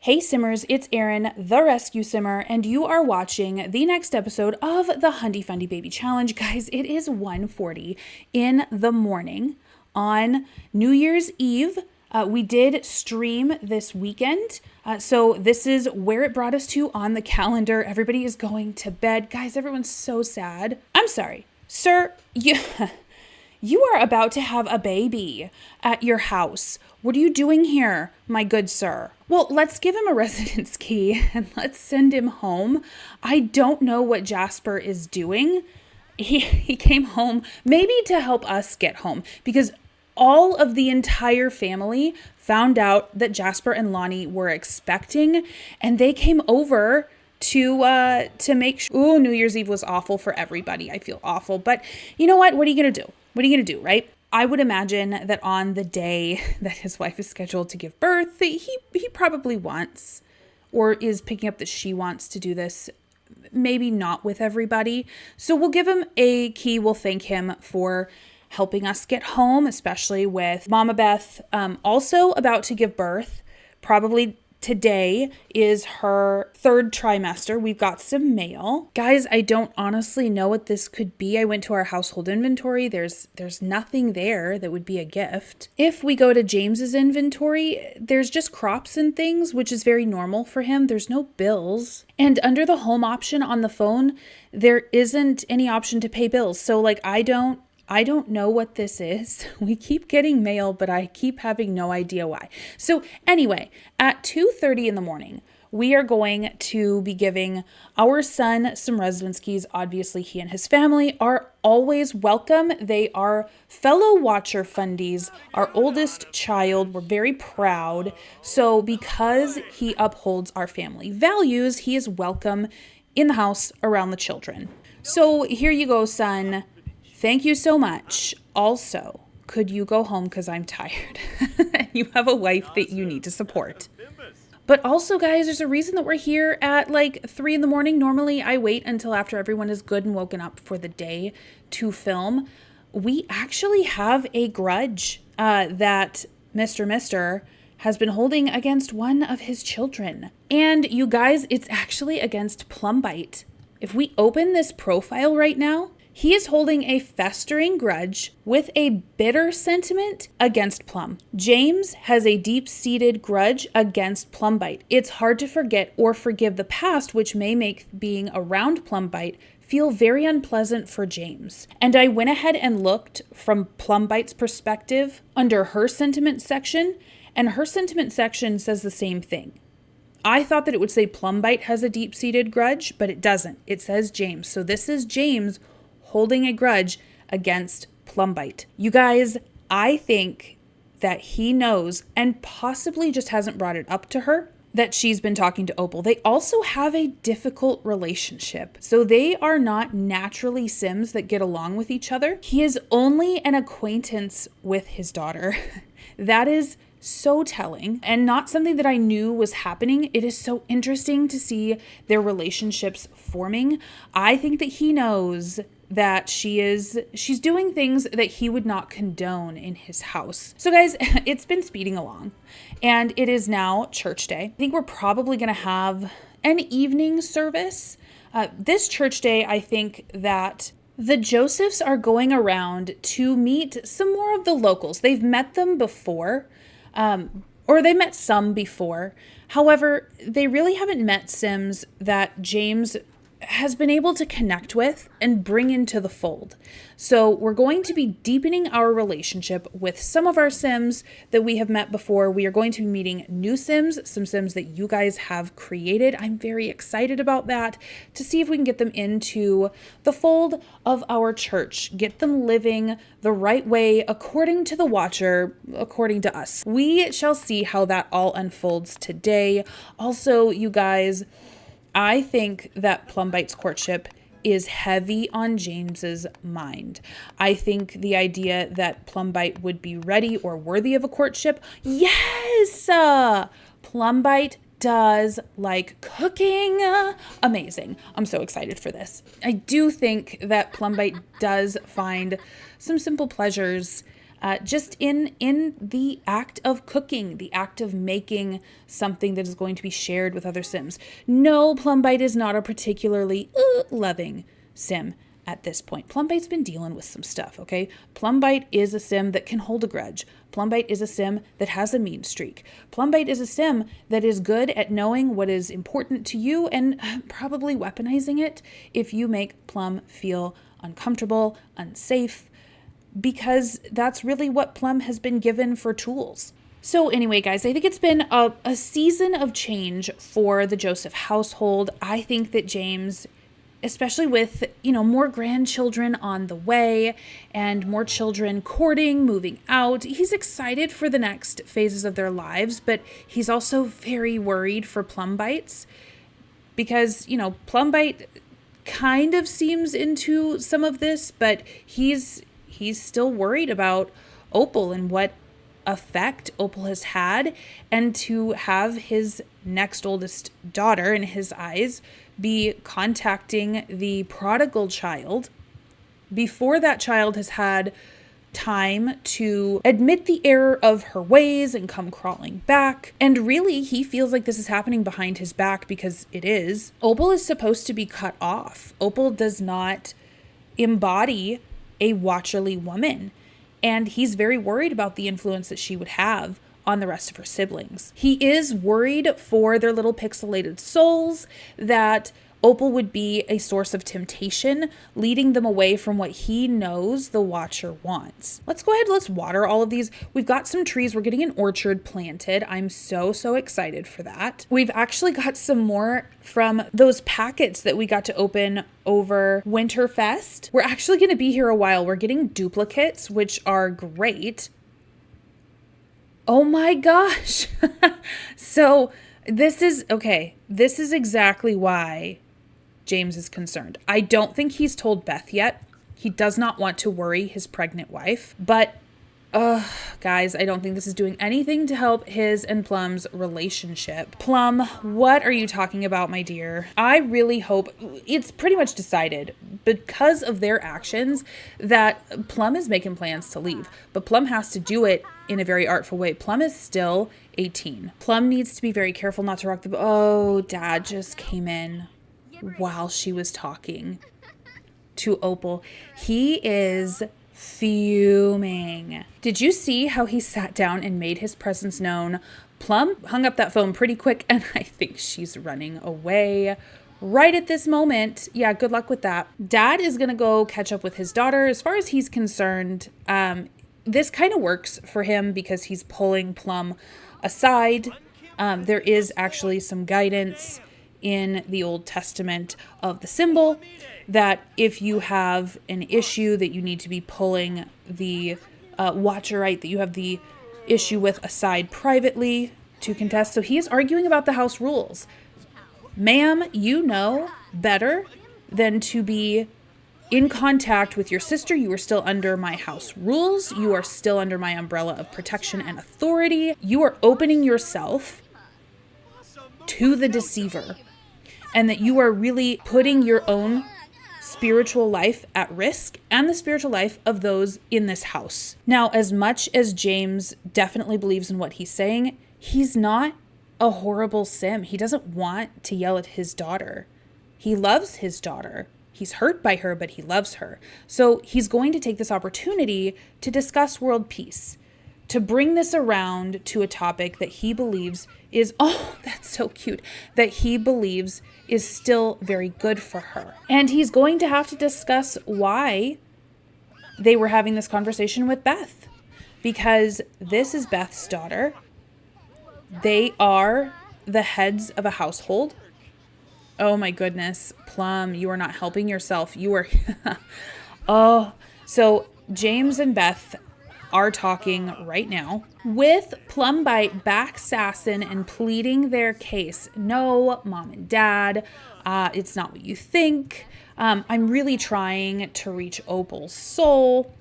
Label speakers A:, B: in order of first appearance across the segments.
A: Hey Simmers, it's Erin, the Rescue Simmer, and you are watching the next episode of the 100die Fundie Baby Challenge. Guys, it is 1:40 in the morning on New Year's Eve. We did stream this weekend, so this is where it brought us to on the calendar. Everybody is going to bed. Guys, everyone's so sad. I'm sorry, sir, you are about to have a baby at your house. What are you doing here, my good sir? Well, let's give him a residence key and let's send him home. I don't know what Jasper is doing. He came home maybe to help us get home because all of the entire family found out that Jasper and Lonnie were expecting, and they came over to make sure. Ooh, New Year's Eve was awful for everybody. I feel awful, but you know what? What are you gonna do? What are you gonna do, right? I would imagine that on the day that his wife is scheduled to give birth, he probably wants, or is picking up that she wants to do this, maybe not with everybody. So we'll give him a key. We'll thank him for helping us get home, especially with Mama Beth also about to give birth. Probably today is her third trimester. We've got some mail. Guys, I don't honestly know what this could be. I went to our household inventory. There's nothing there that would be a gift. If we go to James's inventory, there's just crops and things, which is very normal for him. There's no bills. And under the home option on the phone, there isn't any option to pay bills. So like, I don't know what this is. We keep getting mail, but I keep having no idea why. So anyway, at 2:30 in the morning, we are going to be giving our son some residence keys. Obviously, he and his family are always welcome. They are fellow Watcher Fundies, our oldest child. We're very proud. So because he upholds our family values, he is welcome in the house around the children. So here you go, son. Thank you so much. Also, could you go home because I'm tired? You have a wife that you need to support. But also, guys, there's a reason that we're here at like 3 in the morning. Normally, I wait until after everyone is good and woken up for the day to film. We actually have a grudge that Mr. has been holding against one of his children. And you guys, it's actually against Plumbite. If we open this profile right now, he is holding a festering grudge with a bitter sentiment against Plum. James has a deep-seated grudge against Plumbite. It's hard to forget or forgive the past, which may make being around Plumbite feel very unpleasant for James. And I went ahead and looked from Plumbite's perspective under her sentiment section, and her sentiment section says the same thing. I thought that it would say Plumbite has a deep-seated grudge, but it doesn't. It says James. So this is James holding a grudge against Plumbite. You guys, I think that he knows, and possibly just hasn't brought it up to her, that she's been talking to Opal. They also have a difficult relationship. So they are not naturally Sims that get along with each other. He is only an acquaintance with his daughter. That is so telling, and not something that I knew was happening. It is so interesting to see their relationships forming. I think that he knows that she's doing things that he would not condone in his house. So guys, it's been speeding along and it is now church day. I think we're probably going to have an evening service. This church day, I think that the Josephs are going around to meet some more of the locals. They've met them before, or they met some before. However, they really haven't met Sims that James has been able to connect with and bring into the fold. So we're going to be deepening our relationship with some of our Sims that we have met before. We are going to be meeting new Sims, some Sims that you guys have created. I'm very excited about that, to see if we can get them into the fold of our church, get them living the right way according to the Watcher, according to us. We shall see how that all unfolds today. Also, you guys, I think that Plumbite's courtship is heavy on James's mind. I think the idea that Plumbite would be ready or worthy of a courtship, yes! Plumbite does like cooking. Amazing. I'm so excited for this. I do think that Plumbite does find some simple pleasures just in the act of cooking, the act of making something that is going to be shared with other Sims. No, Plumbite is not a particularly loving Sim at this point. Plumbite's been dealing with some stuff, okay? Plumbite is a Sim that can hold a grudge. Plumbite is a Sim that has a mean streak. Plumbite is a Sim that is good at knowing what is important to you and probably weaponizing it if you make Plum feel uncomfortable, unsafe, because that's really what Plum has been given for tools. So anyway, guys, I think it's been a season of change for the Joseph household. I think that James, especially with, more grandchildren on the way and more children courting, moving out, he's excited for the next phases of their lives, but he's also very worried for Plumbites because, Plumbite kind of seems into some of this, but he's still worried about Opal and what effect Opal has had, and to have his next oldest daughter, in his eyes, be contacting the prodigal child before that child has had time to admit the error of her ways and come crawling back. And really, he feels like this is happening behind his back because it is. Opal is supposed to be cut off. Opal does not embody a watcherly woman, and he's very worried about the influence that she would have on the rest of her siblings. He is worried for their little pixelated souls that Opal would be a source of temptation, leading them away from what he knows the Watcher wants. Let's go ahead, let's water all of these. We've got some trees. We're getting an orchard planted. I'm so excited for that. We've actually got some more from those packets that we got to open over Winterfest. We're actually going to be here a while. We're getting duplicates, which are great. Oh my gosh. So this is exactly why James is concerned. I don't think he's told Beth yet. He does not want to worry his pregnant wife, but guys, I don't think this is doing anything to help his and Plum's relationship. Plum, what are you talking about, my dear? I really hope it's pretty much decided because of their actions that Plum is making plans to leave, but Plum has to do it in a very artful way. Plum is still 18. Plum needs to be very careful not to rock the boat. Oh, Dad just came in while she was talking to Opal. He is fuming. Did you see how he sat down and made his presence known? Plum hung up that phone pretty quick, and I think she's running away right at this moment. Yeah, good luck with that. Dad is gonna go catch up with his daughter. As far as he's concerned, this kind of works for him because he's pulling Plum aside. There is actually some guidance in the Old Testament of the symbol that if you have an issue that you need to be pulling the Watcherite that you have the issue with aside privately to contest. So he is arguing about the house rules. Ma'am, you know better than to be in contact with your sister. You are still under my house rules. You are still under my umbrella of protection and authority. You are opening yourself to the deceiver, and that you are really putting your own spiritual life at risk and the spiritual life of those in this house. Now, as much as James definitely believes in what he's saying, he's not a horrible sim. He doesn't want to yell at his daughter. He loves his daughter. He's hurt by her, but he loves her. So he's going to take this opportunity to discuss world peace, to bring this around to a topic that he believes is, oh, that's so cute, that he believes is still very good for her. And he's going to have to discuss why they were having this conversation with Beth, because this is Beth's daughter. They are the heads of a household. Oh my goodness, Plum, you are not helping yourself. You are, oh, so James and Beth are talking right now with Plumbite back sassing and pleading their case. No, Mom and Dad, it's not what you think. I'm really trying to reach Opal's soul.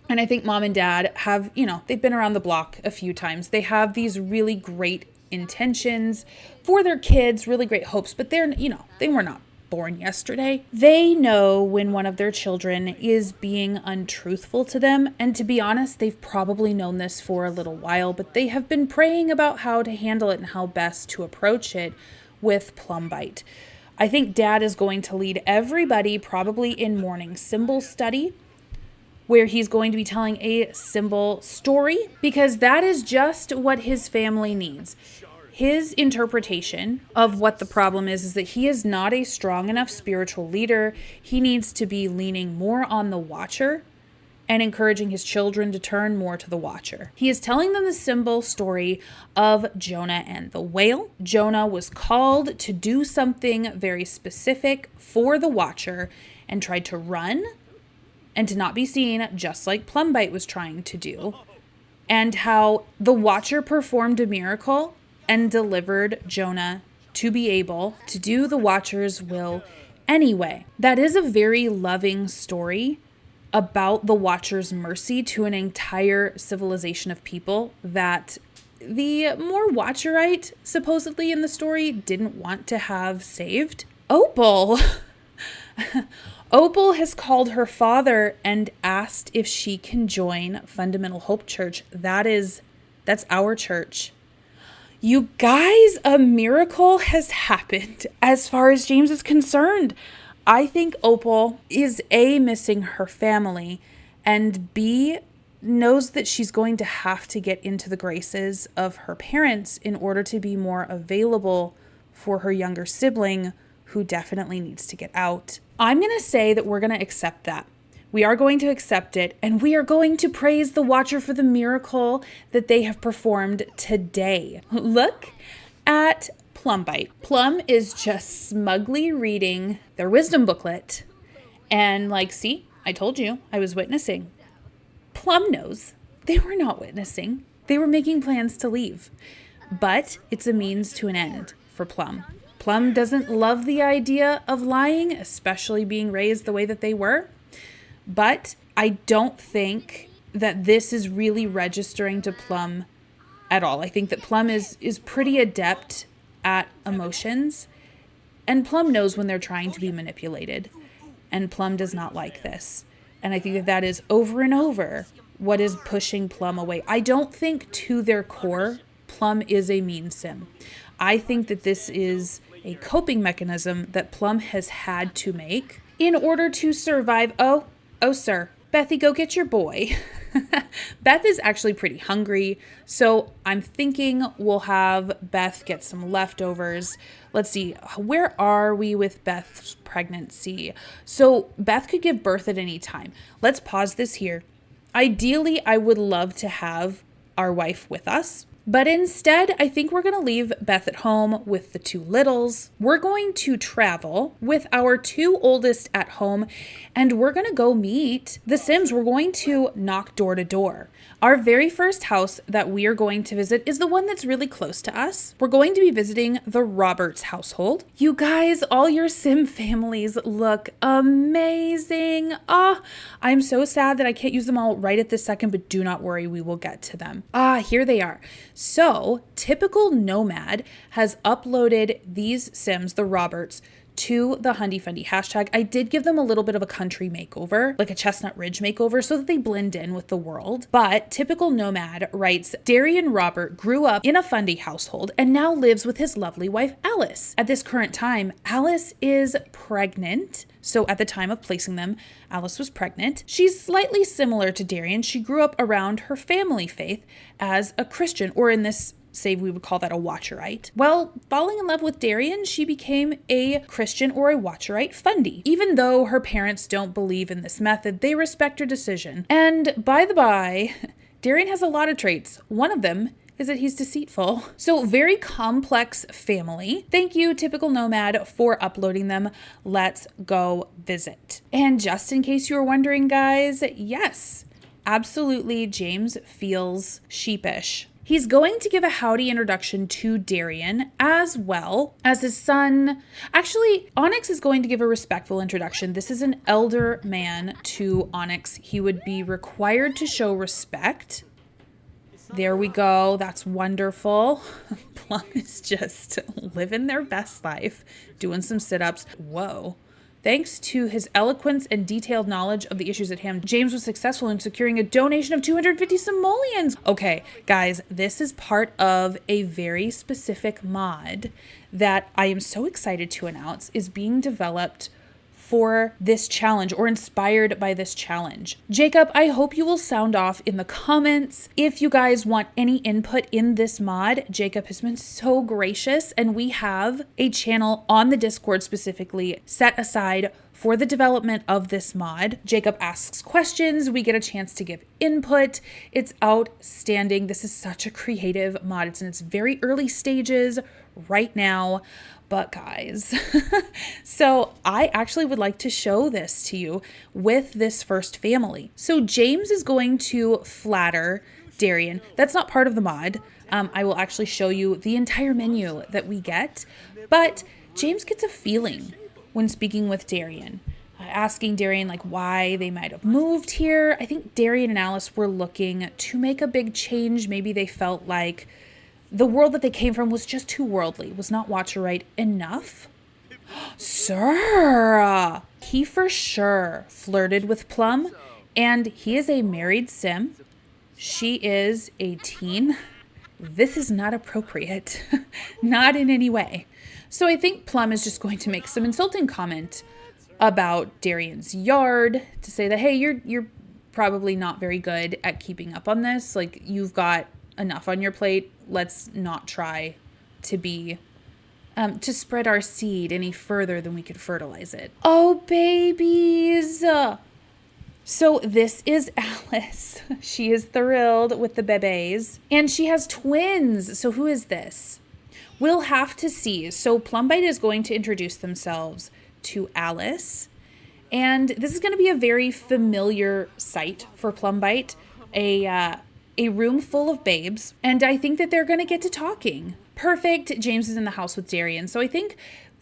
A: And I think Mom and Dad have, they've been around the block a few times. They have these really great intentions for their kids, really great hopes, but they were not born yesterday. They know when one of their children is being untruthful to them. And to be honest, they've probably known this for a little while, but they have been praying about how to handle it and how best to approach it with Plum Bite. I think Dad is going to lead everybody probably in morning symbol study, where he's going to be telling a symbol story, because that is just what his family needs. His interpretation of what the problem is that he is not a strong enough spiritual leader. He needs to be leaning more on the watcher and encouraging his children to turn more to the watcher. He is telling them the symbol story of Jonah and the whale. Jonah was called to do something very specific for the watcher and tried to run and to not be seen, just like Plum Bite was trying to do. And how the watcher performed a miracle and delivered Jonah to be able to do the watcher's will anyway. That is a very loving story about the watcher's mercy to an entire civilization of people that the more watcherite, supposedly in the story, didn't want to have saved. Opal has called her father and asked if she can join Fundamental Hope Church. That's our church. You guys, a miracle has happened as far as James is concerned. I think Opal is A, missing her family, and B, knows that she's going to have to get into the graces of her parents in order to be more available for her younger sibling, who definitely needs to get out. I'm going to say that we're going to accept that. We are going to accept it, and we are going to praise the Watcher for the miracle that they have performed today. Look at Plum Bite. Plum is just smugly reading their wisdom booklet. And see, I told you, I was witnessing. Plum knows they were not witnessing. They were making plans to leave. But it's a means to an end for Plum. Plum doesn't love the idea of lying, especially being raised the way that they were. But I don't think that this is really registering to Plum at all. I think that Plum is pretty adept at emotions, and Plum knows when they're trying to be manipulated, and Plum does not like this. And I think that is over and over what is pushing Plum away. I don't think to their core Plum is a mean sim. I think that this is a coping mechanism that Plum has had to make in order to survive. Oh, sir. Bethy, go get your boy. Beth is actually pretty hungry, so I'm thinking we'll have Beth get some leftovers. Let's see, where are we with Beth's pregnancy? So Beth could give birth at any time. Let's pause this here. Ideally, I would love to have our wife with us. But instead, I think we're going to leave Beth at home with the two littles. We're going to travel with our two oldest at home, and we're going to go meet the Sims. We're going to knock door to door. Our very first house that we are going to visit is the one that's really close to us. We're going to be visiting the Roberts household. You guys, all your Sim families look amazing. I'm so sad that I can't use them all right at this second, but do not worry, we will get to them. Here they are. So, Typical Nomad has uploaded these Sims, the Roberts, to the 100die Fundie hashtag. I did give them a little bit of a country makeover, like a Chestnut Ridge makeover, so that they blend in with the world. But Typical Nomad writes, Darian Robert grew up in a Fundie household and now lives with his lovely wife, Alice. At this current time, Alice is pregnant. So at the time of placing them, Alice was pregnant. She's slightly similar to Darian. She grew up around her family faith as a Christian, or in this save we would call that a watcherite. Well, falling in love with Darian, she became a Christian or a watcherite Fundie. Even though her parents don't believe in this method, they respect her decision. And by the by, Darian has a lot of traits. One of them is that he's deceitful. So very complex family. Thank you, Typical Nomad, for uploading them. Let's go visit. And just in case you were wondering, guys, yes, absolutely, James feels sheepish. He's going to give a howdy introduction to Darian as well as his son. Actually, Onyx is going to give a respectful introduction. This is an elder man to Onyx. He would be required to show respect There we go. That's wonderful. Plum is just living their best life, doing some sit-ups. Whoa. Thanks to his eloquence and detailed knowledge of the issues at hand, James was successful in securing a donation of 250 simoleons. Okay, guys, this is part of a very specific mod that I am so excited to announce is being developed for this challenge or inspired by this challenge. Jacob, I hope you will sound off in the comments. If you guys want any input in this mod, Jacob has been so gracious, and we have a channel on the Discord specifically set aside for the development of this mod. Jacob asks questions, we get a chance to give input. It's outstanding. This is such a creative mod. It's in its very early stages right now. But guys, so I actually would like to show this to you with this first family. So James is going to flatter Darian. That's not part of the mod. I will actually show you the entire menu that we get. But James gets a feeling when speaking with Darian, asking Darian like why they might have moved here. I think Darian and Alice were looking to make a big change. Maybe they felt like the world that they came from was just too worldly, was not Watcherite enough. Sir, he for sure flirted with Plum, and he is a married sim. She is a teen. This is not appropriate, not in any way. So I think Plum is just going to make some insulting comment about Darian's yard to say that, hey, you're probably not very good at keeping up on this. Like, you've got enough on your plate. Let's not try to be to spread our seed any further than we could fertilize it. Oh, babies. So this is Alice. She is thrilled with the bebés, and she has twins. So who is this? We'll have to see. So Plumbite is going to introduce themselves to Alice, and this is going to be a very familiar sight for Plumbite. A room full of babes, and I think that they're going to get to talking. Perfect. James is in the house with Darian. So I think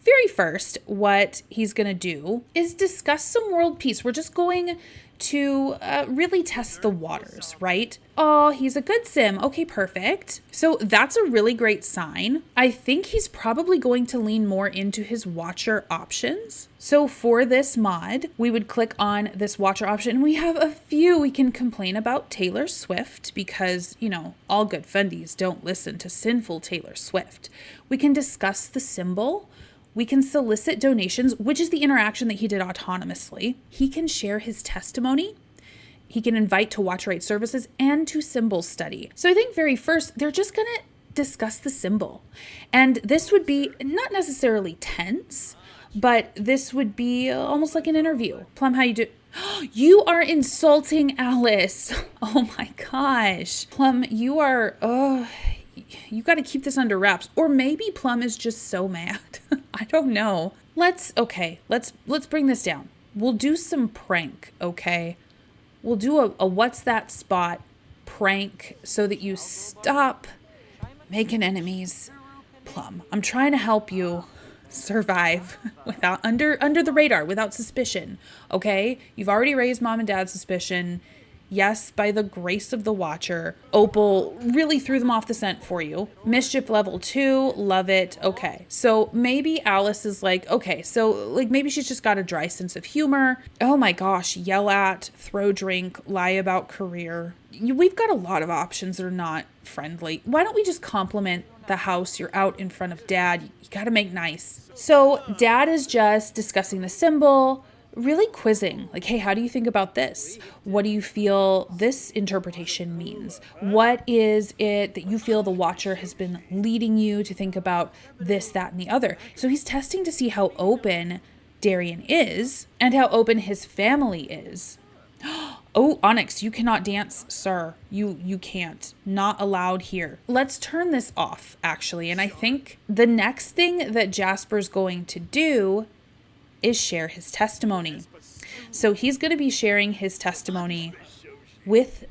A: very first what he's going to do is discuss some world peace. We're just going to really test the waters, right? Oh, he's a good sim. Okay, perfect. So that's a really great sign. I think he's probably going to lean more into his watcher options. So for this mod, we would click on this watcher option, and we have a few. We can complain about Taylor Swift because, you know, all good fundies don't listen to sinful Taylor Swift. We can discuss the symbol. We can solicit donations, which is the interaction that he did autonomously. He can share his testimony. He can invite to Watcherite services and to symbol study. So I think very first, they're just going to discuss the symbol. And this would be not necessarily tense, but this would be almost like an interview. Plum, how you do? You are insulting Alice. Oh my gosh. Plum, you are, you got to keep this under wraps. Or maybe Plum is just so mad. I don't know. Let's bring this down. We'll do some prank, okay? We'll do a what's that spot prank so that you stop making enemies. Plum, I'm trying to help you survive without under the radar, without suspicion, okay? You've already raised mom and dad's suspicion. Yes, by the grace of the Watcher, Opal really threw them off the scent for you. Mischief level 2, love it. Okay, so maybe Alice is like, okay, so like maybe she's just got a dry sense of humor. Oh my gosh, yell at, throw drink, lie about career. We've got a lot of options that are not friendly. Why don't we just compliment the house? You're out in front of dad. You got to make nice. So dad is just discussing the symbol, really quizzing, like, hey, how do you think about this? What do you feel this interpretation means? What is it that you feel the Watcher has been leading you to think about this, that, and the other? So he's testing to see how open Darian is and how open his family is. Oh, Onyx, you cannot dance, sir. You can't. Not allowed here. Let's turn this off, actually. And I think the next thing that Jasper's going to do is share his testimony. So he's going to be sharing his testimony with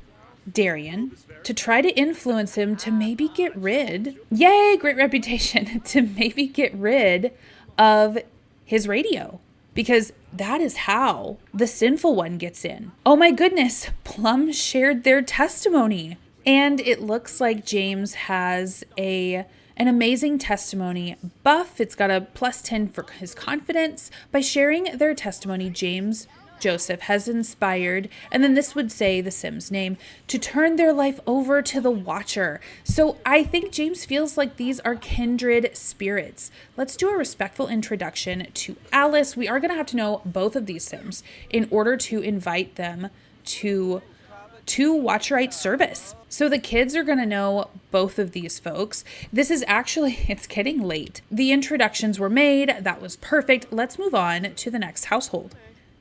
A: Darian to try to influence him to maybe get rid, yay, great reputation, to maybe get rid of his radio. Because that is how the sinful one gets in. Oh my goodness, Plum shared their testimony. And it looks like James has an amazing testimony buff. It's got a +10 for his confidence. By sharing their testimony, James Joseph has inspired, and then this would say the Sim's name, to turn their life over to the Watcher. So I think James feels like these are kindred spirits. Let's do a respectful introduction to Alice. We are going to have to know both of these Sims in order to invite them to Watcherite service. So the kids are going to know both of these folks. This is actually, it's getting late. The introductions were made. That was perfect. Let's move on to the next household.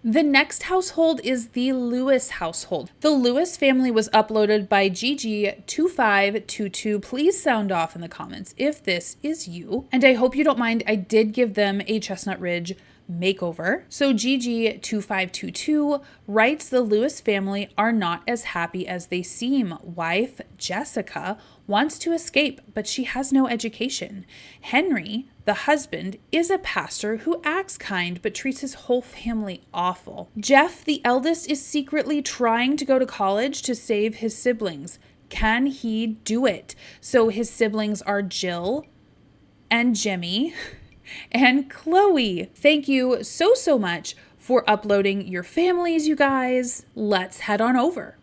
A: The next household is the Lewis household. The Lewis family was uploaded by GG2522. Please sound off in the comments if this is you. And I hope you don't mind, I did give them a Chestnut Ridge makeover. So GG2522 writes, the Lewis family are not as happy as they seem. Wife Jessica wants to escape, but she has no education. Henry, the husband, is a pastor who acts kind but treats his whole family awful. Jeff, the eldest, is secretly trying to go to college to save his siblings. Can he do it? So his siblings are Jill and Jimmy and Chloe. Thank you so much for uploading your families, you guys. Let's head on over.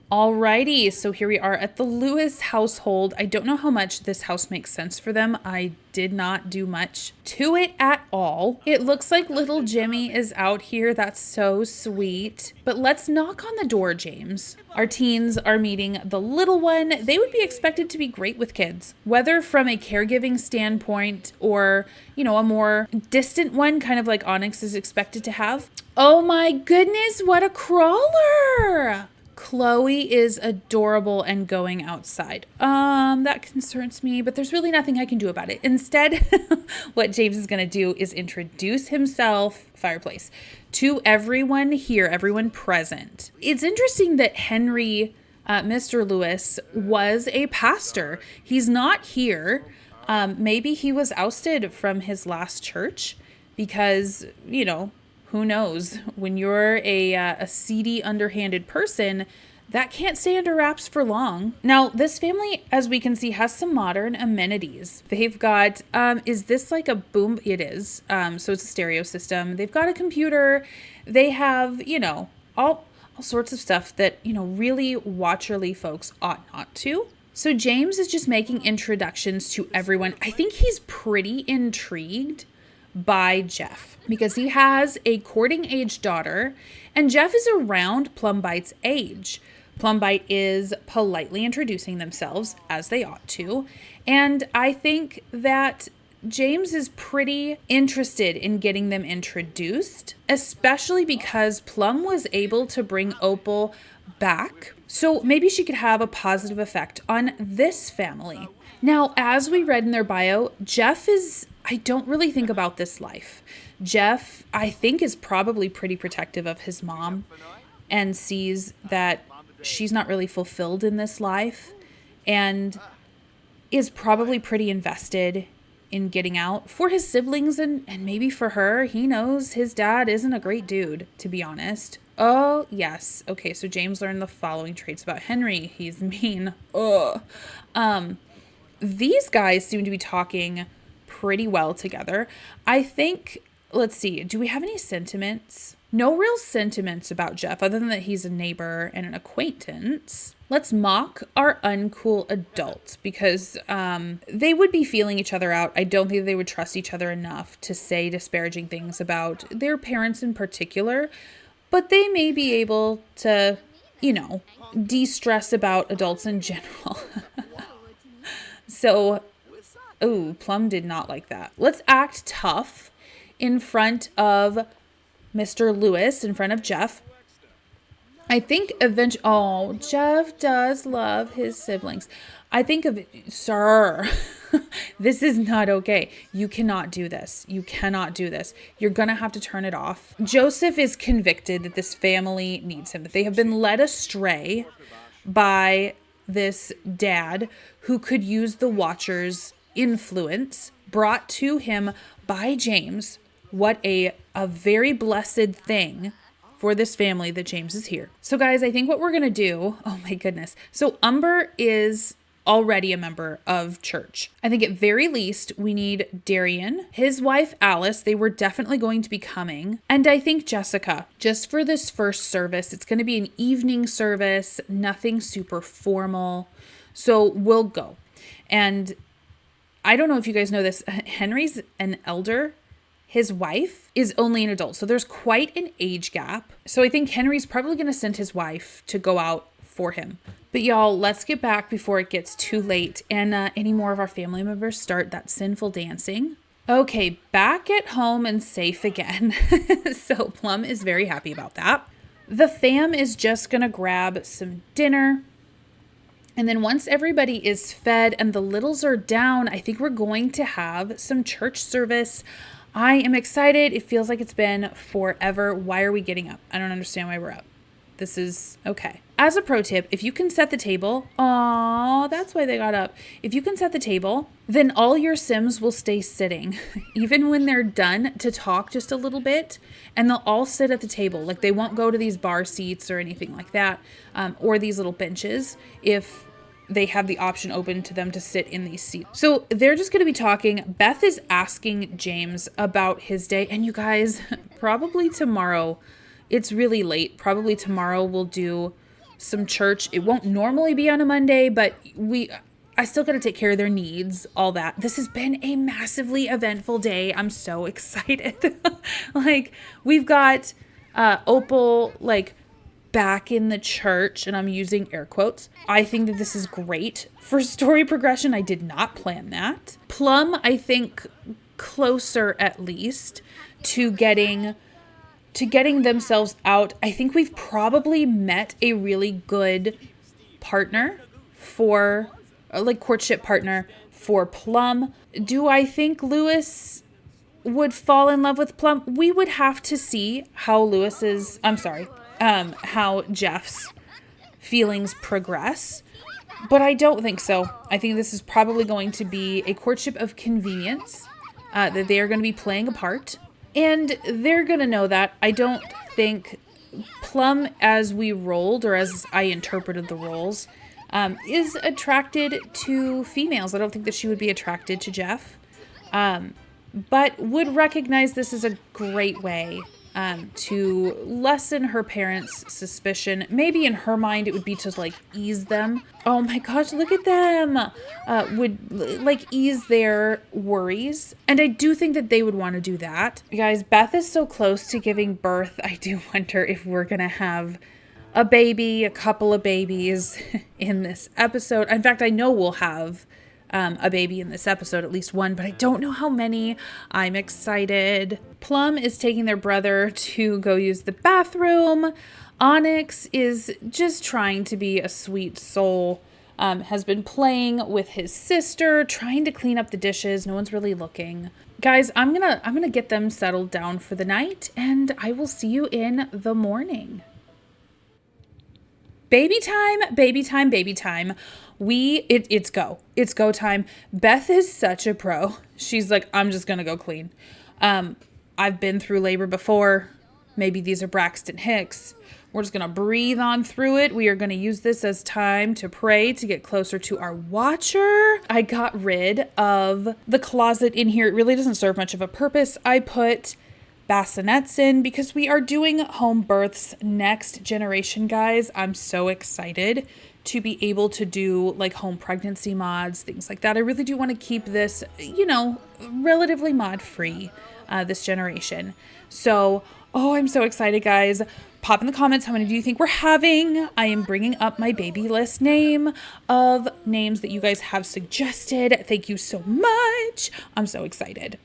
A: Alrighty, so here we are at the Lewis household. I don't know how much this house makes sense for them. I did not do much to it at all. It looks like little Jimmy is out here. That's so sweet. But let's knock on the door, James. Our teens are meeting the little one. They would be expected to be great with kids, whether from a caregiving standpoint or, a more distant one, kind of like Onyx is expected to have. Oh my goodness, what a crawler! Chloe is adorable and going outside. That concerns me, but there's really nothing I can do about it. Instead, what James is going to do is introduce himself, fireplace, to everyone here, everyone present. It's interesting that Henry, Mr. Lewis, was a pastor. He's not here. Maybe he was ousted from his last church because, who knows? When you're a seedy, underhanded person, that can't stay under wraps for long. Now, this family, as we can see, has some modern amenities. They've got, is this like a boom? It is. So it's a stereo system. They've got a computer. They have, all sorts of stuff that, really Watcherly folks ought not to. So James is just making introductions to everyone. I think he's pretty intrigued by Jeff because he has a courting age daughter and Jeff is around Plumbite's age. Plumbite is politely introducing themselves as they ought to. And I think that James is pretty interested in getting them introduced, especially because Plum was able to bring Opal back. So maybe she could have a positive effect on this family. Now, as we read in their bio, Jeff is, I don't really think about this life. Jeff, I think, is probably pretty protective of his mom and sees that she's not really fulfilled in this life and is probably pretty invested in getting out for his siblings and maybe for her. He knows his dad isn't a great dude, to be honest. Oh, yes. Okay, so James learned the following traits about Henry. He's mean. Ugh. These guys seem to be talking pretty well together. I think, let's see, do we have any sentiments? No real sentiments about Jeff other than that he's a neighbor and an acquaintance. Let's mock our uncool adults because they would be feeling each other out. I don't think they would trust each other enough to say disparaging things about their parents in particular, but they may be able to, de-stress about adults in general. So, ooh, Plum did not like that. Let's act tough in front of Mr. Lewis, in front of Jeff. I think eventually, oh, Jeff does love his siblings. I think of it, sir, this is not okay. You cannot do this. You cannot do this. You're going to have to turn it off. Joseph is convicted that this family needs him, that they have been led astray by this dad who could use the Watcher's influence brought to him by James. What a very blessed thing for this family that James is here. So guys, I think what we're going to do, oh my goodness. So Umber is already a member of church. I think at very least we need Darian, his wife Alice, they were definitely going to be coming, and I think Jessica, just for this first service. It's going to be an evening service, nothing super formal, so we'll go. And I don't know if you guys know this, Henry's an elder. His wife is only an adult, so there's quite an age gap. So I think Henry's probably going to send his wife to go out for him. But y'all, let's get back before it gets too late and any more of our family members start that sinful dancing. Okay, back at home and safe again. So Plum is very happy about that. The fam is just gonna grab some dinner. And then once everybody is fed and the littles are down, I think we're going to have some church service. I am excited. It feels like it's been forever. Why are we getting up? I don't understand why we're up. This is okay. As a pro tip, if you can set the table, that's why they got up. If you can set the table, then all your Sims will stay sitting, even when they're done to talk just a little bit, and they'll all sit at the table. Like they won't go to these bar seats or anything like that, or these little benches if they have the option open to them to sit in these seats. So they're just going to be talking. Beth is asking James about his day, and you guys, probably tomorrow, it's really late. Probably tomorrow we'll do some church. It won't normally be on a Monday, but I still got to take care of their needs, all that. This has been a massively eventful day. I'm so excited. Like we've got Opal like back in the church, and I'm using air quotes. I think that this is great for story progression. I did not plan that. Plum, I think closer at least to getting themselves out. I think we've probably met a really good partner for, like courtship partner for Plum. Do I think Lewis would fall in love with Plum? We would have to see how how Jeff's feelings progress. But I don't think so. I think this is probably going to be a courtship of convenience, that they are going to be playing a part. And they're going to know that. I don't think Plum, as we rolled, or as I interpreted the roles, is attracted to females. I don't think that she would be attracted to Jeff, but would recognize this as a great way to lessen her parents' suspicion. Maybe in her mind it would be to like ease them. Oh my gosh, look at them. Would like ease their worries. And I do think that they would want to do that. You guys, Beth is so close to giving birth. I do wonder if we're going to have a baby, a couple of babies in this episode. In fact, I know we'll have a baby in this episode, at least one, but I don't know how many. I'm excited. Plum is taking their brother to go use the bathroom. Onyx is just trying to be a sweet soul, has been playing with his sister, trying to clean up the dishes. No one's really looking. Guys, I'm gonna get them settled down for the night, and I will see you in the morning. Baby time, baby time, baby time. It's go time. Beth is such a pro. She's like, I'm just gonna go clean. I've been through labor before. Maybe these are Braxton Hicks. We're just gonna breathe on through it. We are gonna use this as time to pray, to get closer to our watcher. I got rid of the closet in here. It really doesn't serve much of a purpose. I put bassinets in because we are doing home births next generation, guys. I'm so excited to be able to do like home pregnancy mods, things like that. I really do want to keep this, relatively mod free this generation. So, I'm so excited, guys. Pop in the comments how many of you think we're having. I am bringing up my baby list name of names that you guys have suggested. Thank you so much. I'm so excited.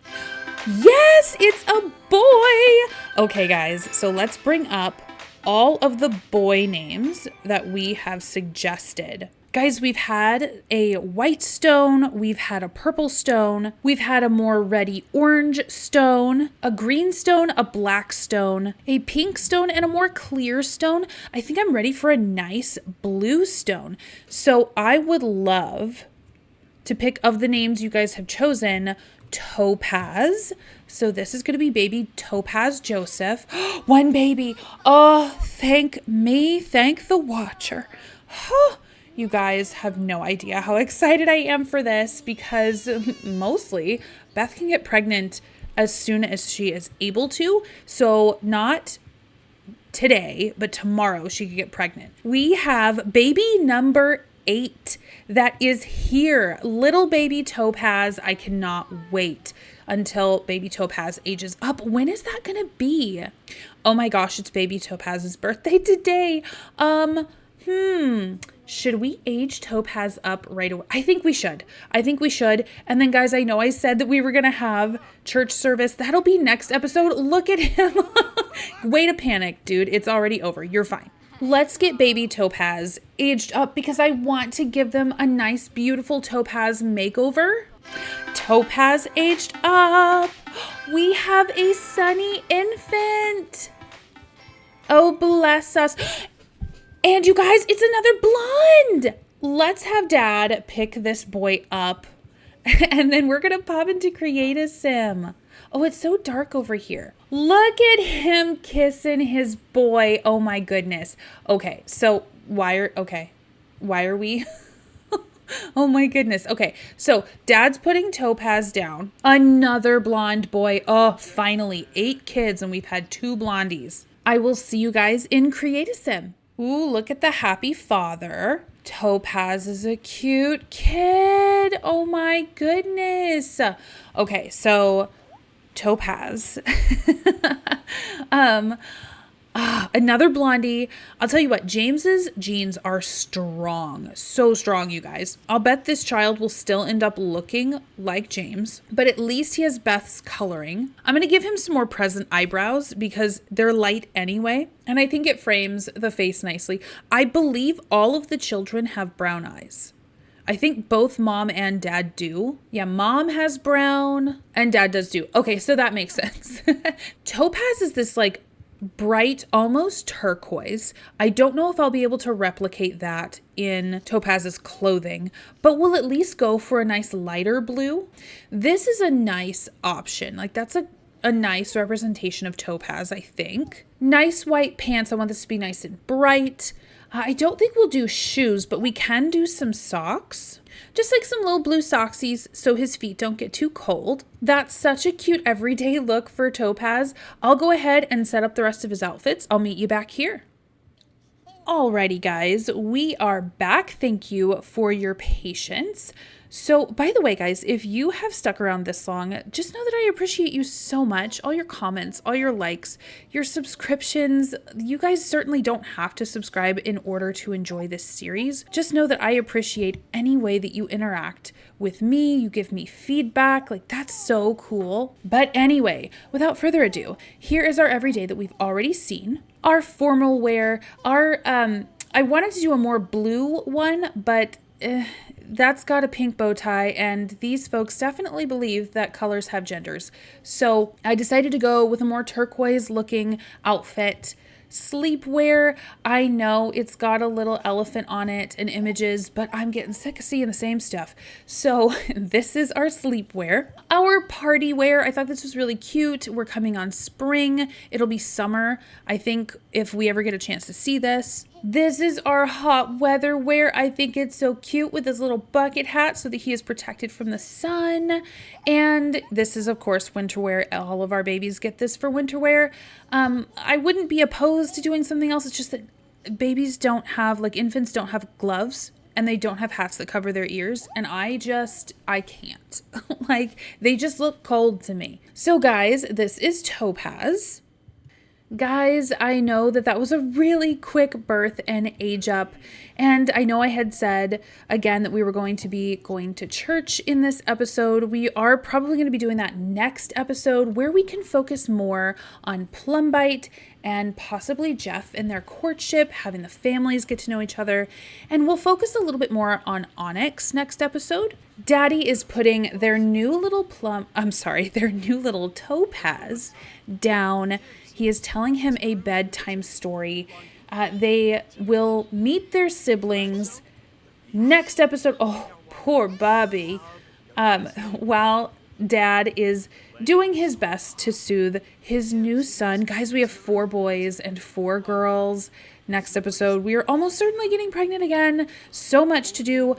A: Yes, it's a boy. Okay, guys, so let's bring up all of the boy names that we have suggested. Guys, we've had a white stone, we've had a purple stone, we've had a more reddy orange stone, a green stone, a black stone, a pink stone, and a more clear stone. I think I'm ready for a nice blue stone. So I would love to pick, of the names you guys have chosen, Topaz. So this is going to be baby Topaz Joseph. One baby. Oh, thank me. Thank the watcher. You guys have no idea how excited I am for this because mostly Beth can get pregnant as soon as she is able to. So not today, but tomorrow she could get pregnant. We have baby number 8 that is here. Little baby Topaz. I cannot wait until baby Topaz ages up. When is that gonna be? Oh my gosh, it's baby Topaz's birthday today. Should we age Topaz up right away? I think we should. And then guys, I know I said that we were going to have church service. That'll be next episode. Look at him. Way to panic, dude. It's already over. You're fine. Let's get baby Topaz aged up because I want to give them a nice, beautiful Topaz makeover. Topaz aged up. We have a sunny infant. Oh, bless us. And you guys, it's another blonde. Let's have Dad pick this boy up and then we're going to pop into create a sim. Oh, it's so dark over here. Look at him kissing his boy. Oh my goodness. Okay, so why are we? Oh my goodness. Okay, so Dad's putting Topaz down. Another blonde boy. Oh, finally 8 kids and we've had 2 blondies. I will see you guys in create a sim. Ooh, look at the happy father. Topaz is a cute kid. Oh my goodness. Okay, so Topaz. Another blondie. I'll tell you what, James's genes are strong. So strong, you guys. I'll bet this child will still end up looking like James, but at least he has Beth's coloring. I'm going to give him some more present eyebrows because they're light anyway, and I think it frames the face nicely. I believe all of the children have brown eyes. I think both mom and dad do. Yeah, mom has brown and dad does too. Okay, so that makes sense. Topaz is this like bright, almost turquoise. I don't know if I'll be able to replicate that in Topaz's clothing, but we'll at least go for a nice lighter blue. This is a nice option. Like that's a nice representation of Topaz, I think. Nice white pants. I want this to be nice and bright. I don't think we'll do shoes, but we can do some socks. Just like some little blue socksies so his feet don't get too cold. That's such a cute everyday look for Topaz. I'll go ahead and set up the rest of his outfits. I'll meet you back here. Alrighty guys, we are back. Thank you for your patience. So by the way, guys, if you have stuck around this long, just know that I appreciate you so much. All your comments, all your likes, your subscriptions. You guys certainly don't have to subscribe in order to enjoy this series. Just know that I appreciate any way that you interact with me. You give me feedback. Like that's so cool. But anyway, without further ado, here is our everyday that we've already seen. Our formal wear, I wanted to do a more blue one, but that's got a pink bow tie, and these folks definitely believe that colors have genders. So I decided to go with a more turquoise looking outfit. Sleepwear, I know it's got a little elephant on it and images, but I'm getting sick of seeing the same stuff. So this is our sleepwear. Our party wear, I thought this was really cute. We're coming on spring. It'll be summer, I think, if we ever get a chance to see this. This is our hot weather wear. I think it's so cute with this little bucket hat so that he is protected from the sun. And this is, of course, winter wear. All of our babies get this for winter wear. I wouldn't be opposed to doing something else. It's just that babies don't have, like infants don't have gloves and they don't have hats that cover their ears. And I can't. Like, they just look cold to me. So guys, this is Topaz. Guys, I know that was a really quick birth and age up, and I know I had said again that we were going to be going to church in this episode. We are probably going to be doing that next episode where we can focus more on Plumbite and possibly Jeff and their courtship, having the families get to know each other, and we'll focus a little bit more on Onyx next episode. Daddy is putting their new little Topaz down. He is telling him a bedtime story. They will meet their siblings next episode. Oh, poor Bobby. While dad is doing his best to soothe his new son. Guys, we have 4 boys and 4 girls. Next episode, we are almost certainly getting pregnant again. So much to do.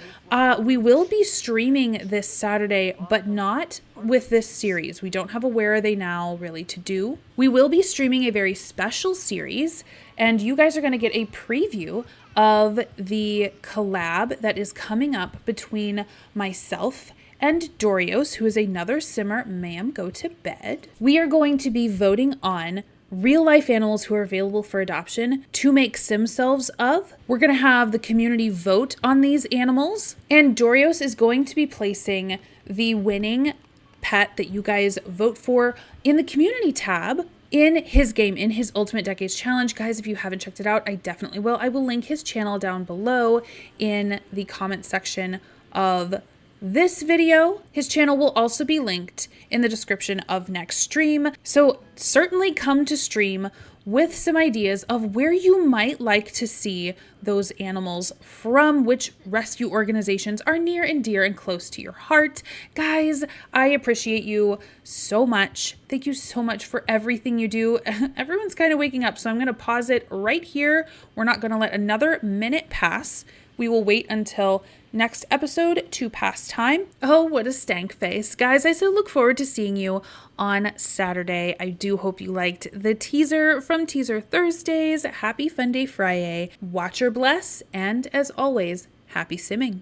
A: We will be streaming this Saturday, but not with this series. We don't have a Where Are They Now really to do. We will be streaming a very special series, and you guys are going to get a preview of the collab that is coming up between myself and Dorios, who is another simmer. Ma'am, go to bed. We are going to be voting on real life animals who are available for adoption to make sim selves of. We're going to have the community vote on these animals, and Dorios is going to be placing the winning pet that you guys vote for in the community tab in his game, in his Ultimate Decades Challenge. Guys, if you haven't checked it out, I definitely will. I will link his channel down below in the comment section of this video. His channel will also be linked in the description of next stream. So certainly come to stream with some ideas of where you might like to see those animals from, which rescue organizations are near and dear and close to your heart. Guys, I appreciate you so much. Thank you so much for everything you do. Everyone's kind of waking up, so I'm going to pause it right here. We're not going to let another minute pass. We will wait until next episode to pass time. Oh, what a stank face. Guys, I so look forward to seeing you on Saturday. I do hope you liked the teaser from Teaser Thursdays. Happy Fun Day Friday. Watch or bless, and as always, happy simming.